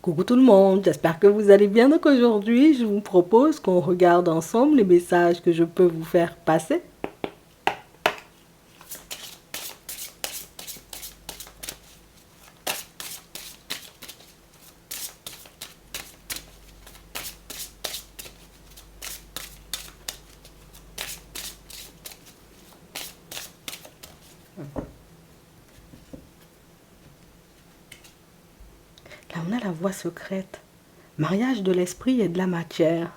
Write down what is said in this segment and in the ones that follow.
Coucou tout le monde, j'espère que vous allez bien. Donc aujourd'hui, je vous propose qu'on regarde ensemble les messages que je peux vous faire passer. Là, on a la voix secrète. Mariage de l'esprit et de la matière.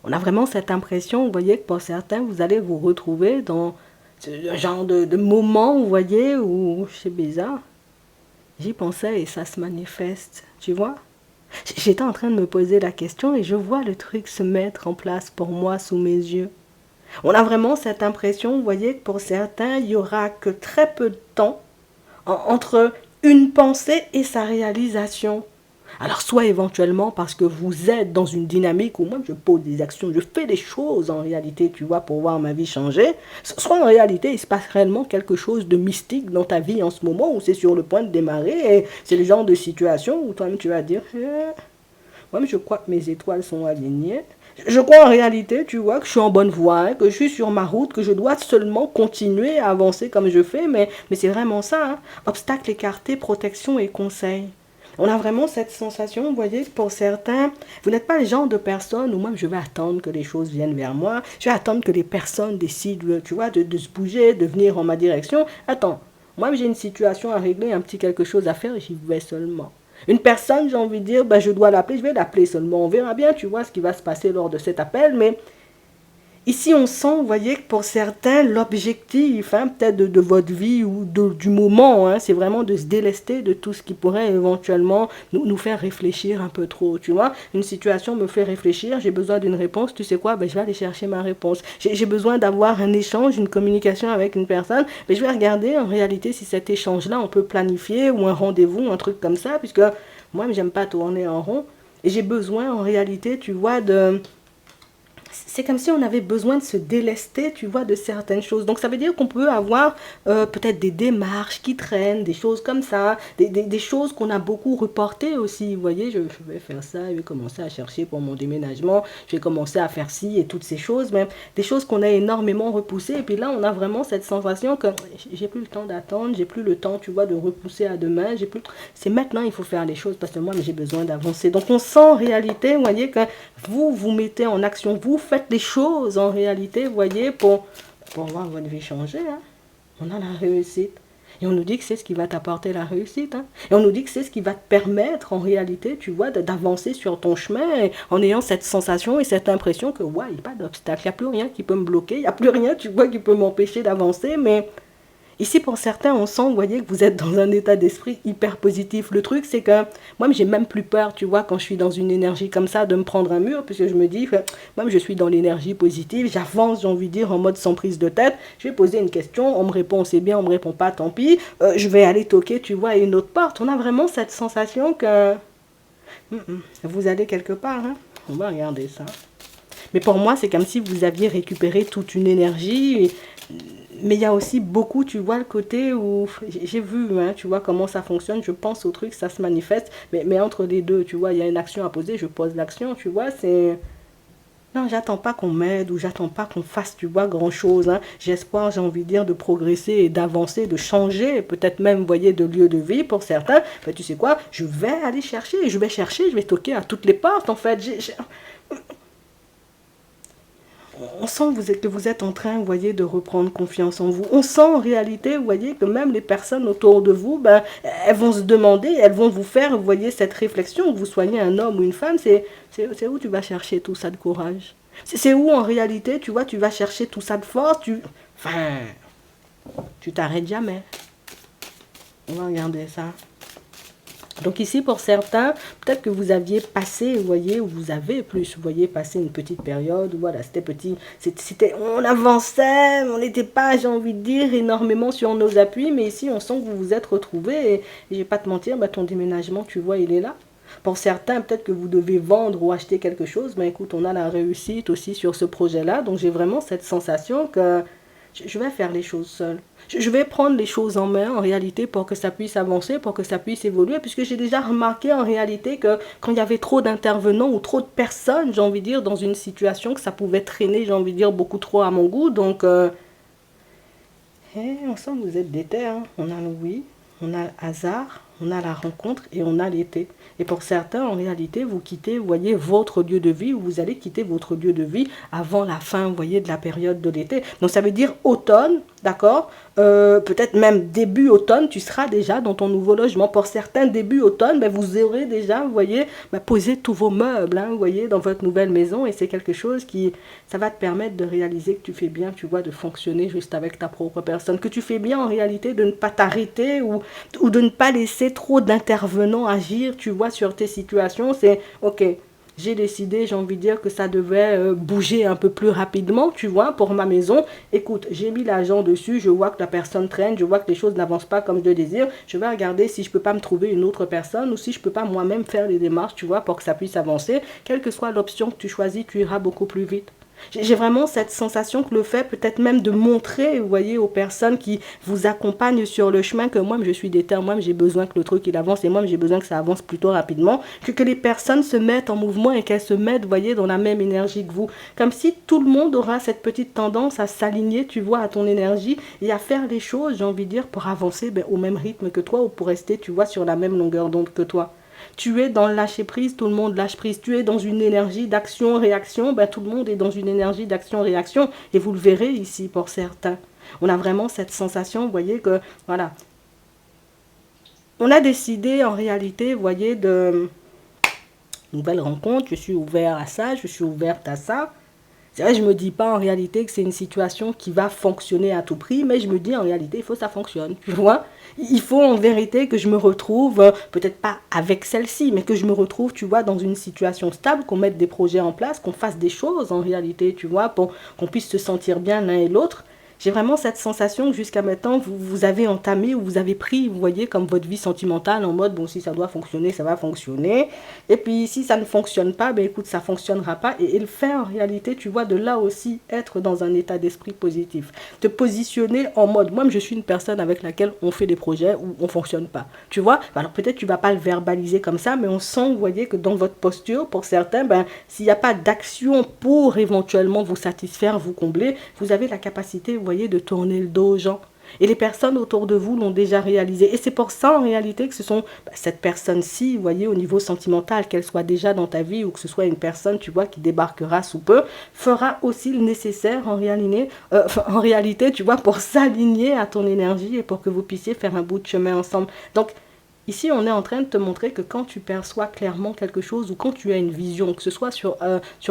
On a vraiment cette impression, vous voyez, que pour certains, vous allez vous retrouver dans ce genre de moment, vous voyez, où c'est bizarre. J'y pensais et ça se manifeste, tu vois. J'étais en train de me poser la question et je vois le truc se mettre en place pour moi sous mes yeux. On a vraiment cette impression, vous voyez, que pour certains, il n'y aura que très peu de temps entre une pensée et sa réalisation. Alors soit éventuellement parce que vous êtes dans une dynamique où moi je pose des actions, je fais des choses en réalité, tu vois, pour voir ma vie changer, soit en réalité il se passe réellement quelque chose de mystique dans ta vie en ce moment où c'est sur le point de démarrer et c'est le genre de situation où toi-même tu vas dire moi je crois que mes étoiles sont alignées. Je crois en réalité, tu vois, que je suis en bonne voie, hein, que je suis sur ma route, que je dois seulement continuer à avancer comme je fais, mais c'est vraiment ça, hein. Obstacles écartés, protection et conseils. On a vraiment cette sensation, vous voyez, que pour certains, vous n'êtes pas le genre de personne où moi je vais attendre que les choses viennent vers moi, je vais attendre que les personnes décident, tu vois, de se bouger, de venir en ma direction. Attends, moi j'ai une situation à régler, un petit quelque chose à faire, j'y vais seulement. Une personne, j'ai envie de dire, ben, je dois l'appeler, je vais l'appeler seulement. On verra bien, tu vois, ce qui va se passer lors de cet appel, mais ici, on sent, vous voyez, que pour certains, l'objectif, hein, peut-être de votre vie ou du moment, hein, c'est vraiment de se délester de tout ce qui pourrait éventuellement nous faire réfléchir un peu trop, tu vois. Une situation me fait réfléchir, j'ai besoin d'une réponse, tu sais quoi, ben, je vais aller chercher ma réponse. J'ai besoin d'avoir un échange, une communication avec une personne, mais je vais regarder en réalité si cet échange-là, on peut planifier ou un rendez-vous, un truc comme ça, puisque moi, j'aime pas tourner en rond. Et j'ai besoin en réalité, tu vois, c'est comme si on avait besoin de se délester, tu vois, de certaines choses. Donc ça veut dire qu'on peut avoir peut-être des démarches qui traînent, des choses comme ça, des choses qu'on a beaucoup reportées aussi. Vous voyez, je vais faire ça, je vais commencer à chercher pour mon déménagement, je vais commencer à faire ci et toutes ces choses, mais des choses qu'on a énormément repoussées. Et puis là, on a vraiment cette sensation que j'ai plus le temps d'attendre, j'ai plus le temps, tu vois, de repousser à demain. J'ai plus... C'est maintenant, il faut faire les choses parce que moi, j'ai besoin d'avancer. Donc on sent en réalité, vous voyez, que vous mettez en action, vous faites des choses en réalité, vous voyez, pour voir votre vie changer. Hein. On a la réussite. Et on nous dit que c'est ce qui va t'apporter la réussite. Hein. Et on nous dit que c'est ce qui va te permettre, en réalité, tu vois, d'avancer sur ton chemin en ayant cette sensation et cette impression que, ouais, il n'y a pas d'obstacle, il n'y a plus rien qui peut me bloquer, il n'y a plus rien, tu vois, qui peut m'empêcher d'avancer, mais ici, pour certains, on sent, vous voyez, que vous êtes dans un état d'esprit hyper positif. Le truc, c'est que moi, j'ai même plus peur, tu vois, quand je suis dans une énergie comme ça, de me prendre un mur, puisque je me dis, moi, je suis dans l'énergie positive, j'avance, j'ai envie de dire, en mode sans prise de tête. Je vais poser une question, on me répond, c'est bien, on me répond pas, tant pis. Je vais aller toquer, tu vois, à une autre porte. On a vraiment cette sensation que vous allez quelque part. Hein. On va regarder ça. Mais pour moi, c'est comme si vous aviez récupéré toute une énergie. Mais il y a aussi beaucoup, tu vois, le côté où j'ai vu, hein, tu vois, comment ça fonctionne. Je pense au truc, ça se manifeste. Mais entre les deux, tu vois, il y a une action à poser, je pose l'action, tu vois, c'est... Non, j'attends pas qu'on m'aide ou j'attends pas qu'on fasse, tu vois, grand-chose. Hein. J'ai espoir, j'ai envie de dire, de progresser et d'avancer, de changer, peut-être même, vous voyez, de lieu de vie pour certains. Mais tu sais quoi, je vais aller chercher, je vais toquer à toutes les portes, en fait. On sent que vous êtes en train, vous voyez, de reprendre confiance en vous. On sent en réalité, vous voyez, que même les personnes autour de vous, ben, elles vont se demander, elles vont vous faire, vous voyez, cette réflexion, que vous soyez un homme ou une femme, c'est où tu vas chercher tout ça de courage. C'est où en réalité, tu vois, tu vas chercher tout ça de force, enfin, tu t'arrêtes jamais. On va regarder ça. Donc ici, pour certains, peut-être que vous aviez passé, vous voyez, ou vous avez plus, vous voyez, passé une petite période, voilà, c'était petit, on avançait, on n'était pas, j'ai envie de dire, énormément sur nos appuis, mais ici, on sent que vous vous êtes retrouvés, et je vais pas te mentir, bah, ton déménagement, tu vois, il est là. Pour certains, peut-être que vous devez vendre ou acheter quelque chose, mais écoute, on a la réussite aussi sur ce projet-là, donc j'ai vraiment cette sensation que je vais faire les choses seule. Je vais prendre les choses en main en réalité pour que ça puisse avancer, pour que ça puisse évoluer, puisque j'ai déjà remarqué en réalité que quand il y avait trop d'intervenants ou trop de personnes, j'ai envie de dire, dans une situation, que ça pouvait traîner, j'ai envie de dire, beaucoup trop à mon goût. Donc, on sent que vous êtes déter, hein. On a le oui, on a le hasard, on a la rencontre et on a l'été. Et pour certains, en réalité, vous quittez, vous voyez, votre lieu de vie, ou vous allez quitter votre lieu de vie avant la fin, vous voyez, de la période de l'été. Donc ça veut dire automne, d'accord, peut-être même début automne, tu seras déjà dans ton nouveau logement. Pour certains, début automne, ben, vous aurez déjà, vous voyez, ben, posé tous vos meubles, hein, vous voyez, dans votre nouvelle maison. Et c'est quelque chose qui, ça va te permettre de réaliser que tu fais bien, tu vois, de fonctionner juste avec ta propre personne. Que tu fais bien en réalité de ne pas t'arrêter ou de ne pas laisser trop d'intervenants agir, tu vois, sur tes situations. C'est, ok, j'ai décidé, j'ai envie de dire que ça devait bouger un peu plus rapidement, tu vois, pour ma maison. Écoute, j'ai mis l'argent dessus, je vois que la personne traîne, je vois que les choses n'avancent pas comme je le désire. Je vais regarder si je peux pas me trouver une autre personne ou si je peux pas moi-même faire les démarches, tu vois, pour que ça puisse avancer. Quelle que soit l'option que tu choisis, tu iras beaucoup plus vite. J'ai vraiment cette sensation que le fait peut-être même de montrer, vous voyez, aux personnes qui vous accompagnent sur le chemin que moi-même je suis déter, moi-même j'ai besoin que le truc il avance et moi-même j'ai besoin que ça avance plutôt rapidement, que les personnes se mettent en mouvement et qu'elles se mettent, vous voyez, dans la même énergie que vous. Comme si tout le monde aura cette petite tendance à s'aligner, tu vois, à ton énergie et à faire les choses, j'ai envie de dire, pour avancer ben, au même rythme que toi ou pour rester, tu vois, sur la même longueur d'onde que toi. Tu es dans le lâcher prise, tout le monde lâche prise. Tu es dans une énergie d'action-réaction, ben, tout le monde est dans une énergie d'action-réaction. Et vous le verrez ici pour certains. On a vraiment cette sensation, vous voyez, que, voilà. On a décidé en réalité, vous voyez, de nouvelles rencontres. Je suis ouvert à ça, je suis ouverte à ça. C'est vrai, je me dis pas en réalité que c'est une situation qui va fonctionner à tout prix, mais je me dis en réalité, il faut que ça fonctionne, tu vois. Il faut en vérité que je me retrouve, peut-être pas avec celle-ci, mais que je me retrouve, tu vois, dans une situation stable, qu'on mette des projets en place, qu'on fasse des choses en réalité, tu vois, pour qu'on puisse se sentir bien l'un et l'autre. J'ai vraiment cette sensation que jusqu'à maintenant, vous avez entamé ou vous avez pris, vous voyez, comme votre vie sentimentale en mode, bon, si ça doit fonctionner, ça va fonctionner. Et puis, si ça ne fonctionne pas, ben écoute, ça ne fonctionnera pas. Et le faire en réalité, tu vois, de là aussi être dans un état d'esprit positif. Te positionner en mode, moi, je suis une personne avec laquelle on fait des projets où on ne fonctionne pas. Tu vois, alors peut-être tu ne vas pas le verbaliser comme ça, mais on sent, vous voyez, que dans votre posture, pour certains, ben, s'il n'y a pas d'action pour éventuellement vous satisfaire, vous combler, vous avez la capacité, vous voyez, de tourner le dos aux gens. Et les personnes autour de vous l'ont déjà réalisé. Et c'est pour ça, en réalité, que ce sont cette personne-ci, vous voyez, au niveau sentimental, qu'elle soit déjà dans ta vie ou que ce soit une personne, tu vois, qui débarquera sous peu, fera aussi le nécessaire en réalité, tu vois, pour s'aligner à ton énergie et pour que vous puissiez faire un bout de chemin ensemble. Donc, ici, on est en train de te montrer que quand tu perçois clairement quelque chose ou quand tu as une vision, que ce soit sur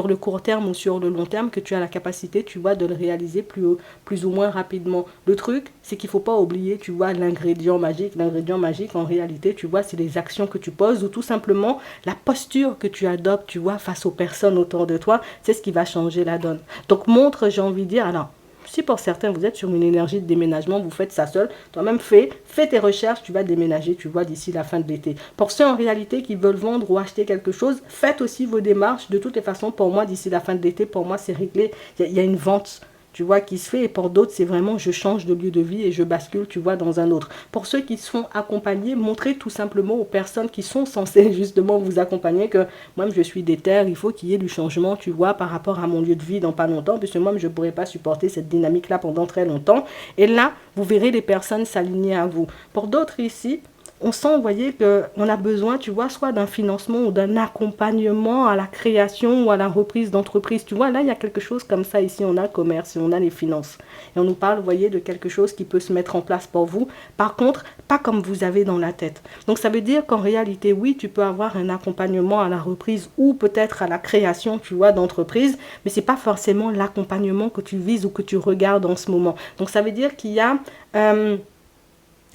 le court terme ou sur le long terme, que tu as la capacité, tu vois, de le réaliser plus ou moins rapidement. Le truc, c'est qu'il ne faut pas oublier, tu vois, l'ingrédient magique. L'ingrédient magique, en réalité, tu vois, c'est les actions que tu poses ou tout simplement la posture que tu adoptes, tu vois, face aux personnes autour de toi. C'est ce qui va changer la donne. Donc, montre, j'ai envie de dire, alors, si pour certains, vous êtes sur une énergie de déménagement, vous faites ça seul, toi-même fais tes recherches, tu vas déménager, tu vois, d'ici la fin de l'été. Pour ceux en réalité qui veulent vendre ou acheter quelque chose, faites aussi vos démarches. De toutes les façons, pour moi, d'ici la fin de l'été, pour moi, c'est réglé. Il y a une vente, tu vois, qui se fait. Et pour d'autres, c'est vraiment, je change de lieu de vie et je bascule, tu vois, dans un autre. Pour ceux qui se font accompagner, montrez tout simplement aux personnes qui sont censées justement vous accompagner que moi, je suis déter, il faut qu'il y ait du changement, tu vois, par rapport à mon lieu de vie dans pas longtemps, puisque moi, je ne pourrais pas supporter cette dynamique-là pendant très longtemps. Et là, vous verrez les personnes s'aligner à vous. Pour d'autres ici, on sent, vous voyez, qu'on a besoin, tu vois, soit d'un financement ou d'un accompagnement à la création ou à la reprise d'entreprise. Tu vois, là, il y a quelque chose comme ça ici. On a le commerce et on a les finances. Et on nous parle, vous voyez, de quelque chose qui peut se mettre en place pour vous. Par contre, pas comme vous avez dans la tête. Donc, ça veut dire qu'en réalité, oui, tu peux avoir un accompagnement à la reprise ou peut-être à la création, tu vois, d'entreprise. Mais ce n'est pas forcément l'accompagnement que tu vises ou que tu regardes en ce moment. Donc, ça veut dire qu'il y a...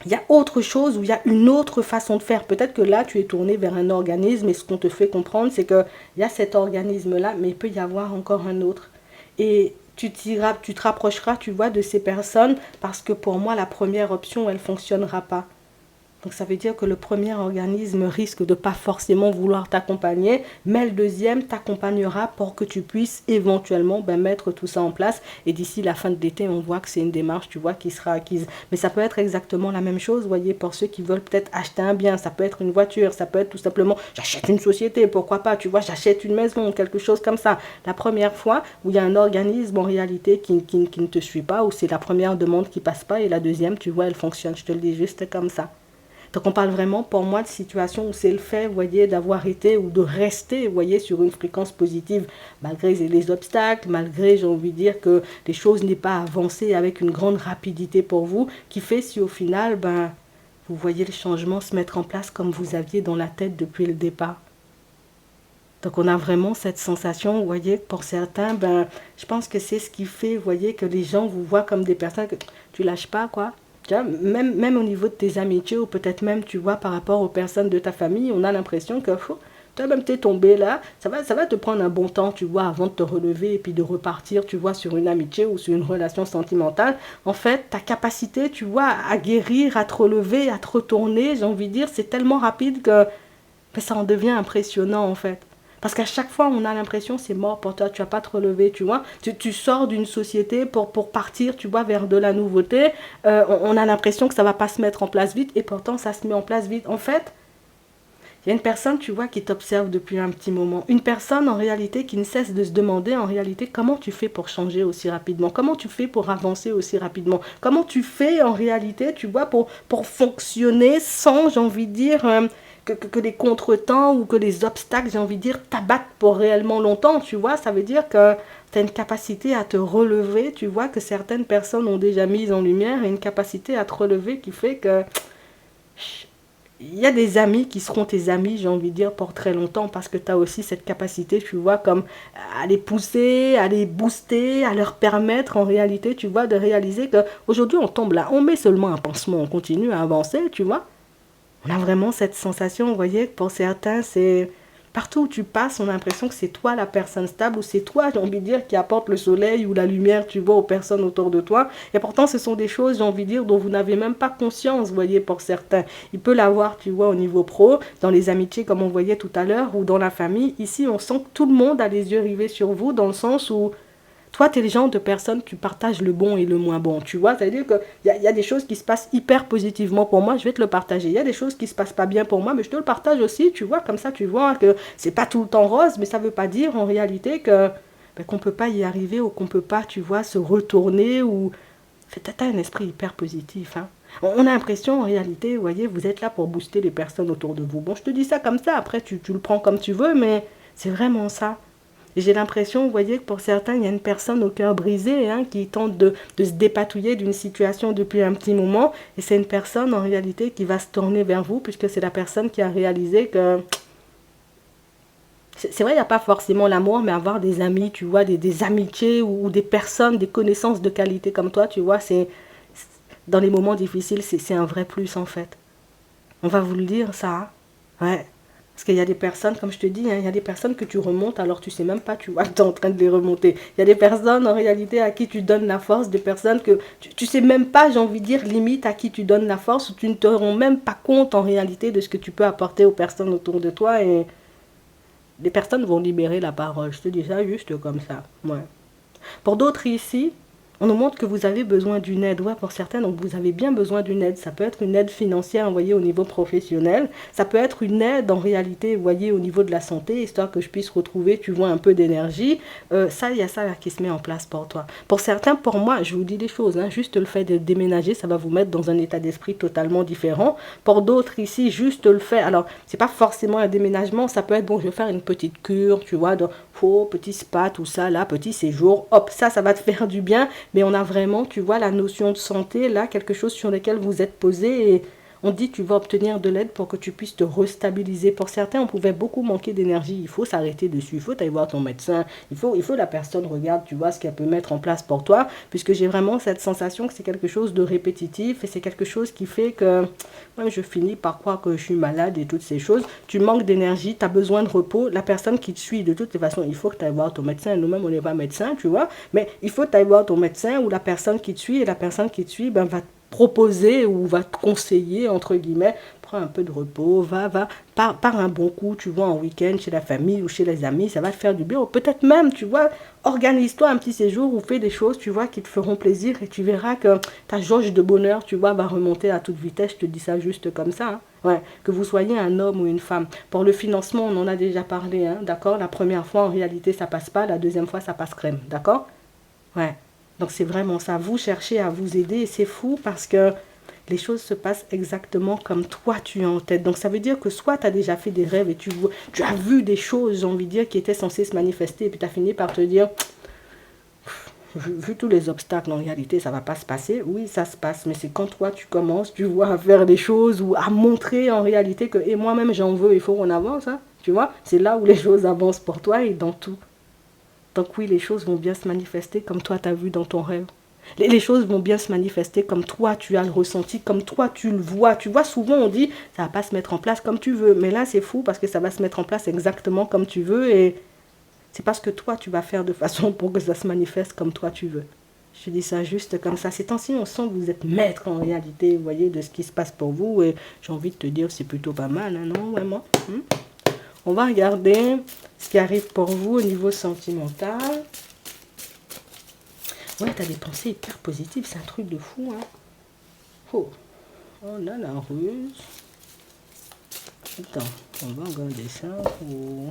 il y a autre chose ou il y a une autre façon de faire. Peut-être que là, tu es tourné vers un organisme et ce qu'on te fait comprendre, c'est qu'il y a cet organisme-là, mais il peut y avoir encore un autre. Et tu te rapprocheras, tu vois, de ces personnes parce que pour moi, la première option, elle ne fonctionnera pas. Donc ça veut dire que le premier organisme risque de pas forcément vouloir t'accompagner, mais le deuxième t'accompagnera pour que tu puisses éventuellement mettre tout ça en place. Et d'ici la fin de l'été, on voit que c'est une démarche, tu vois, qui sera acquise. Mais ça peut être exactement la même chose, vous voyez, pour ceux qui veulent peut-être acheter un bien. Ça peut être une voiture, ça peut être tout simplement, j'achète une société, pourquoi pas, tu vois, j'achète une maison, quelque chose comme ça. La première fois où il y a un organisme en réalité qui ne te suit pas, où c'est la première demande qui passe pas, et la deuxième, tu vois, elle fonctionne. Je te le dis juste comme ça. Donc on parle vraiment pour moi de situations où c'est le fait, vous voyez, d'avoir été ou de rester, vous voyez, sur une fréquence positive, malgré les obstacles, malgré, j'ai envie de dire, que les choses n'aient pas avancé avec une grande rapidité pour vous, qui fait si au final, vous voyez le changement se mettre en place comme vous aviez dans la tête depuis le départ. Donc on a vraiment cette sensation, vous voyez, que pour certains, je pense que c'est ce qui fait, vous voyez, que les gens vous voient comme des personnes que tu lâches pas, quoi. Tu vois, même au niveau de tes amitiés, ou peut-être même, tu vois, par rapport aux personnes de ta famille, on a l'impression que toi même t'es tombé là, ça va te prendre un bon temps, tu vois, avant de te relever et puis de repartir, tu vois, sur une amitié ou sur une relation sentimentale. En fait, ta capacité, tu vois, à guérir, à te relever, à te retourner, j'ai envie de dire, c'est tellement rapide que ça en devient impressionnant, en fait. Parce qu'à chaque fois, on a l'impression c'est mort pour toi, tu vas pas te relever, tu vois. Tu sors d'une société pour partir, tu vois, vers de la nouveauté. On a l'impression que ça va pas se mettre en place vite et pourtant ça se met en place vite. En fait, il y a une personne, tu vois, qui t'observe depuis un petit moment. Une personne, en réalité, qui ne cesse de se demander, en réalité, comment tu fais pour changer aussi rapidement? Comment tu fais pour avancer aussi rapidement? Comment tu fais, en réalité, tu vois, pour fonctionner sans, j'ai envie de dire, que les contretemps ou que les obstacles, j'ai envie de dire, t'abattent pour réellement longtemps, tu vois? Ça veut dire que tu as une capacité à te relever, tu vois, que certaines personnes ont déjà mise en lumière, et une capacité à te relever qui fait que il y a des amis qui seront tes amis, j'ai envie de dire, pour très longtemps, parce que tu as aussi cette capacité, tu vois, comme à les pousser, à les booster, à leur permettre, en réalité, tu vois, de réaliser qu'aujourd'hui, on tombe là, on met seulement un pansement, on continue à avancer, tu vois. On a vraiment cette sensation, vous voyez, que pour certains, c'est... Partout où tu passes, on a l'impression que c'est toi la personne stable, ou c'est toi, j'ai envie de dire, qui apporte le soleil ou la lumière, tu vois, aux personnes autour de toi. Et pourtant, ce sont des choses, j'ai envie de dire, dont vous n'avez même pas conscience, vous voyez, pour certains. Il peut l'avoir, tu vois, au niveau pro, dans les amitiés, comme on voyait tout à l'heure, ou dans la famille. Ici, on sent que tout le monde a les yeux rivés sur vous, dans le sens où toi, tu es le genre de personne, tu partages le bon et le moins bon, tu vois. C'est-à-dire qu'il y a des choses qui se passent hyper positivement pour moi, je vais te le partager. Il y a des choses qui se passent pas bien pour moi, mais je te le partage aussi, tu vois. Comme ça, tu vois que c'est pas tout le temps rose, mais ça veut pas dire en réalité que qu'on peut pas y arriver ou qu'on peut pas, tu vois, se retourner ou... T'as un esprit hyper positif, hein. On a l'impression, en réalité, vous voyez, vous êtes là pour booster les personnes autour de vous. Bon, je te dis ça comme ça, après, tu le prends comme tu veux, mais c'est vraiment ça. Et j'ai l'impression, vous voyez, que pour certains, il y a une personne au cœur brisé, hein, qui tente de se dépatouiller d'une situation depuis un petit moment. Et c'est une personne, en réalité, qui va se tourner vers vous, puisque c'est la personne qui a réalisé que... C'est vrai, il n'y a pas forcément l'amour, mais avoir des amis, tu vois, des amitiés ou des personnes, des connaissances de qualité comme toi, tu vois, dans les moments difficiles, c'est un vrai plus, en fait. On va vous le dire, ça. Hein. Ouais. Parce qu'il y a des personnes, comme je te dis, hein, il y a des personnes que tu remontes alors tu sais même pas, tu vois, que tu es en train de les remonter. Il y a des personnes en réalité à qui tu donnes la force, des personnes que tu sais même pas, j'ai envie de dire, limite à qui tu donnes la force, ou tu ne te rends même pas compte en réalité de ce que tu peux apporter aux personnes autour de toi, et les personnes vont libérer la parole. Je te dis ça juste comme ça. Ouais. Pour d'autres ici, on nous montre que vous avez besoin d'une aide. Ouais, pour certains, donc vous avez bien besoin d'une aide. Ça peut être une aide financière, vous voyez, au niveau professionnel. Ça peut être une aide, en réalité, vous voyez, au niveau de la santé, histoire que je puisse retrouver, tu vois, un peu d'énergie. Ça, il y a ça là, qui se met en place pour toi. Pour certains, pour moi, je vous dis des choses, hein, juste le fait de déménager, ça va vous mettre dans un état d'esprit totalement différent. Pour d'autres ici, juste le fait, alors, c'est pas forcément un déménagement, ça peut être, bon, je vais faire une petite cure, tu vois, petit spa, tout ça, là, petit séjour, hop, ça va te faire du bien, mais on a vraiment, tu vois, la notion de santé, là, quelque chose sur lequel vous êtes posé, et on dit tu vas obtenir de l'aide pour que tu puisses te restabiliser. Pour certains, on pouvait beaucoup manquer d'énergie, il faut s'arrêter dessus, il faut aller voir ton médecin, il faut la personne regarde, tu vois, ce qu'elle peut mettre en place pour toi, puisque j'ai vraiment cette sensation que c'est quelque chose de répétitif, et c'est quelque chose qui fait que moi, je finis par croire que je suis malade et toutes ces choses. Tu manques d'énergie, tu as besoin de repos, la personne qui te suit, de toutes les façons, il faut que tu ailles voir ton médecin, nous-mêmes, on n'est pas médecin, tu vois, mais il faut que tu ailles voir ton médecin ou la personne qui te suit, et la personne qui te suit, va proposer ou va te conseiller, entre guillemets, prends un peu de repos, par un bon coup, tu vois, en week-end chez la famille ou chez les amis, ça va te faire du bien. Ou peut-être même, tu vois, organise-toi un petit séjour ou fais des choses, tu vois, qui te feront plaisir et tu verras que ta jauge de bonheur, tu vois, va remonter à toute vitesse. Je te dis ça juste comme ça, hein. Ouais, que vous soyez un homme ou une femme. Pour le financement, on en a déjà parlé, hein, d'accord? La première fois, en réalité, ça passe pas. La deuxième fois, ça passe crème, d'accord? Ouais. Donc c'est vraiment ça. Vous cherchez à vous aider et c'est fou parce que les choses se passent exactement comme toi tu as en tête. Donc ça veut dire que soit tu as déjà fait des rêves et tu as vu des choses, j'ai envie de dire, qui étaient censées se manifester et puis tu as fini par te dire, vu tous les obstacles, en réalité, ça va pas se passer. Oui, ça se passe, mais c'est quand toi tu commences, tu vois, à faire des choses ou à montrer en réalité que, et moi-même j'en veux, il faut qu'on avance, hein, tu vois. C'est là où les choses avancent pour toi et dans tout. Donc oui, les choses vont bien se manifester comme toi tu as vu dans ton rêve. Les choses vont bien se manifester comme toi tu as le ressenti, comme toi tu le vois. Tu vois, souvent on dit, ça va pas se mettre en place comme tu veux. Mais là, c'est fou parce que ça va se mettre en place exactement comme tu veux et c'est parce que toi, tu vas faire de façon pour que ça se manifeste comme toi tu veux. Je dis ça juste comme ça. Ces temps-ci, on sent que vous êtes maître en réalité, vous voyez, de ce qui se passe pour vous. Et j'ai envie de te dire, c'est plutôt pas mal, hein, non, vraiment. On va regarder ce qui arrive pour vous au niveau sentimental. Ouais, t'as des pensées hyper positives, c'est un truc de fou, hein. Oh, on a la ruse. Attends, on va regarder ça. Oh.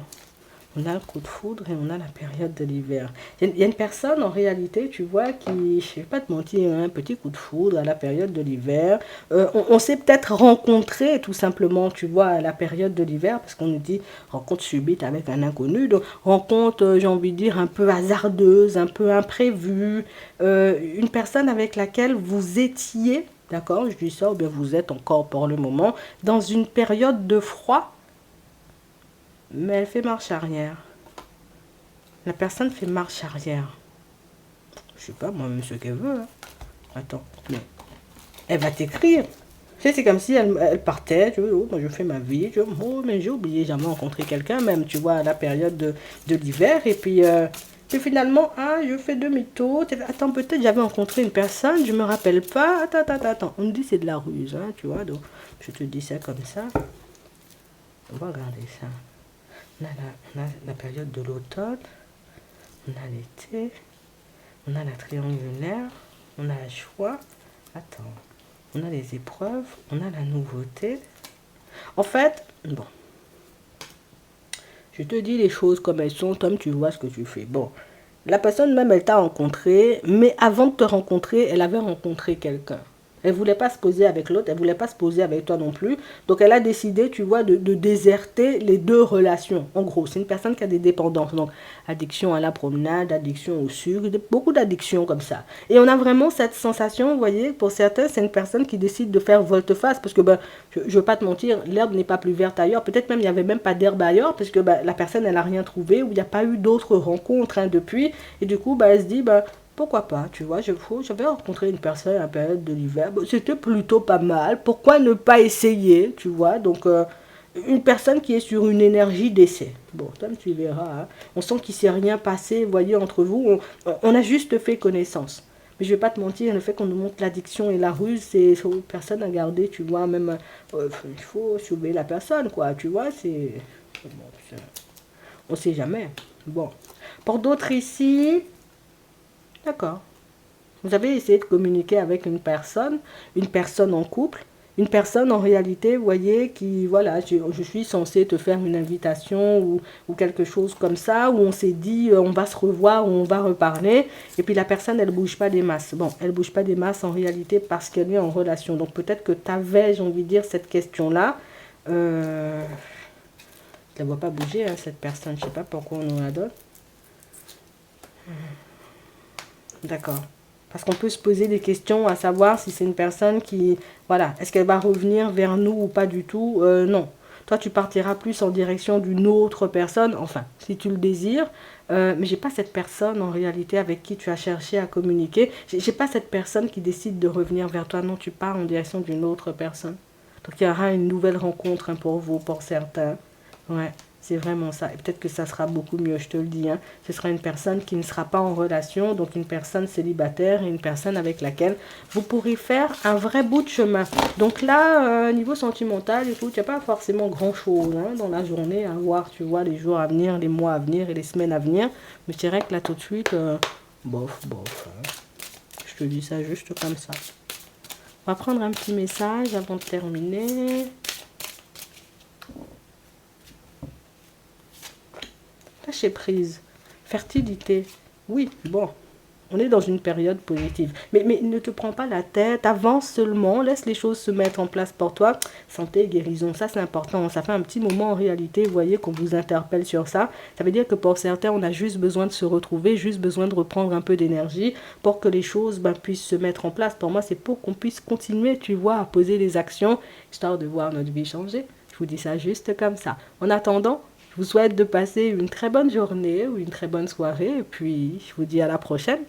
On a le coup de foudre et on a la période de l'hiver. Il y a une personne en réalité, tu vois, qui, je ne vais pas te mentir, un petit coup de foudre à la période de l'hiver. On s'est peut-être rencontré tout simplement, tu vois, à la période de l'hiver, parce qu'on nous dit rencontre subite avec un inconnu. Donc rencontre, j'ai envie de dire, un peu hasardeuse, un peu imprévue. Une personne avec laquelle vous étiez, d'accord, je dis ça, ou bien vous êtes encore pour le moment, dans une période de froid. Mais elle fait marche arrière. La personne fait marche arrière. Je sais pas, moi, même ce qu'elle veut. Hein. Attends, mais elle va t'écrire. Tu sais, c'est comme si elle partait. Tu vois, oh, moi, je fais ma vie. Tu vois, oh, mais j'ai oublié, jamais rencontré quelqu'un, même, tu vois, à la période de l'hiver. Et puis finalement, ah, je fais demi-tour. Attends, peut-être j'avais rencontré une personne, je me rappelle pas. Attends. On me dit c'est de la ruse, hein, tu vois. Donc, je te dis ça comme ça. On va regarder ça. On a la période de l'automne, on a l'été, on a la triangulaire, on a la joie, attends, on a les épreuves, on a la nouveauté. En fait, bon, je te dis les choses comme elles sont, Tom, tu vois ce que tu fais. Bon, la personne même, elle t'a rencontré, mais avant de te rencontrer, elle avait rencontré quelqu'un. Elle ne voulait pas se poser avec l'autre, elle ne voulait pas se poser avec toi non plus. Donc elle a décidé, tu vois, de déserter les deux relations. En gros, c'est une personne qui a des dépendances. Donc addiction à la promenade, addiction au sucre, beaucoup d'addictions comme ça. Et on a vraiment cette sensation, vous voyez, pour certains, c'est une personne qui décide de faire volte-face. Parce que, ben, je ne veux pas te mentir, l'herbe n'est pas plus verte ailleurs. Peut-être même il n'y avait même pas d'herbe ailleurs, parce que ben, la personne, elle n'a rien trouvé, ou il n'y a pas eu d'autres rencontres hein, depuis. Et du coup, ben, elle se dit, ben, pourquoi pas, tu vois, j'avais rencontré une personne à la période de l'hiver, bon, c'était plutôt pas mal, pourquoi ne pas essayer, tu vois, donc une personne qui est sur une énergie d'essai. Bon, Tom, tu verras, hein. On sent qu'il ne s'est rien passé, vous voyez, entre vous, on a juste fait connaissance. Mais je ne vais pas te mentir, le fait qu'on nous montre l'addiction et la ruse, c'est personne à garder, tu vois, même, il faut sauver la personne, quoi, tu vois, bon, on ne sait jamais. Bon, pour d'autres ici... D'accord. Vous avez essayé de communiquer avec une personne en couple, une personne en réalité, vous voyez, qui, voilà, je suis censée te faire une invitation ou quelque chose comme ça, où on s'est dit, on va se revoir, on va reparler, et puis la personne, elle bouge pas des masses. Bon, elle bouge pas des masses en réalité parce qu'elle est en relation. Donc peut-être que tu avais, j'ai envie de dire, cette question-là. Je ne la vois pas bouger, hein, cette personne, je sais pas pourquoi on nous la donne. D'accord. Parce qu'on peut se poser des questions à savoir si c'est une personne qui... Voilà, est-ce qu'elle va revenir vers nous ou pas du tout? Non. Toi, tu partiras plus en direction d'une autre personne, enfin, si tu le désires. Mais j'ai pas cette personne en réalité avec qui tu as cherché à communiquer. J'ai pas cette personne qui décide de revenir vers toi. Non, tu pars en direction d'une autre personne. Donc, il y aura une nouvelle rencontre hein, pour vous, pour certains. Ouais. C'est vraiment ça. Et peut-être que ça sera beaucoup mieux, je te le dis. Hein. Ce sera une personne qui ne sera pas en relation, donc une personne célibataire et une personne avec laquelle vous pourrez faire un vrai bout de chemin. Donc là, niveau sentimental, écoute, il n'y a pas forcément grand-chose hein, dans la journée à voir, tu vois, les jours à venir, les mois à venir et les semaines à venir. Mais je dirais que là, tout de suite, bof, bof. Hein. Je te dis ça juste comme ça. On va prendre un petit message avant de terminer. Lâcher prise, fertilité. Oui, bon, on est dans une période positive. Mais ne te prends pas la tête, avance seulement, laisse les choses se mettre en place pour toi. Santé, guérison, ça c'est important. Ça fait un petit moment en réalité, vous voyez, qu'on vous interpelle sur ça. Ça veut dire que pour certains, on a juste besoin de se retrouver, juste besoin de reprendre un peu d'énergie pour que les choses puissent se mettre en place. Pour moi, c'est pour qu'on puisse continuer, tu vois, à poser des actions, histoire de voir notre vie changer. Je vous dis ça juste comme ça. En attendant, je vous souhaite de passer une très bonne journée ou une très bonne soirée et puis je vous dis à la prochaine.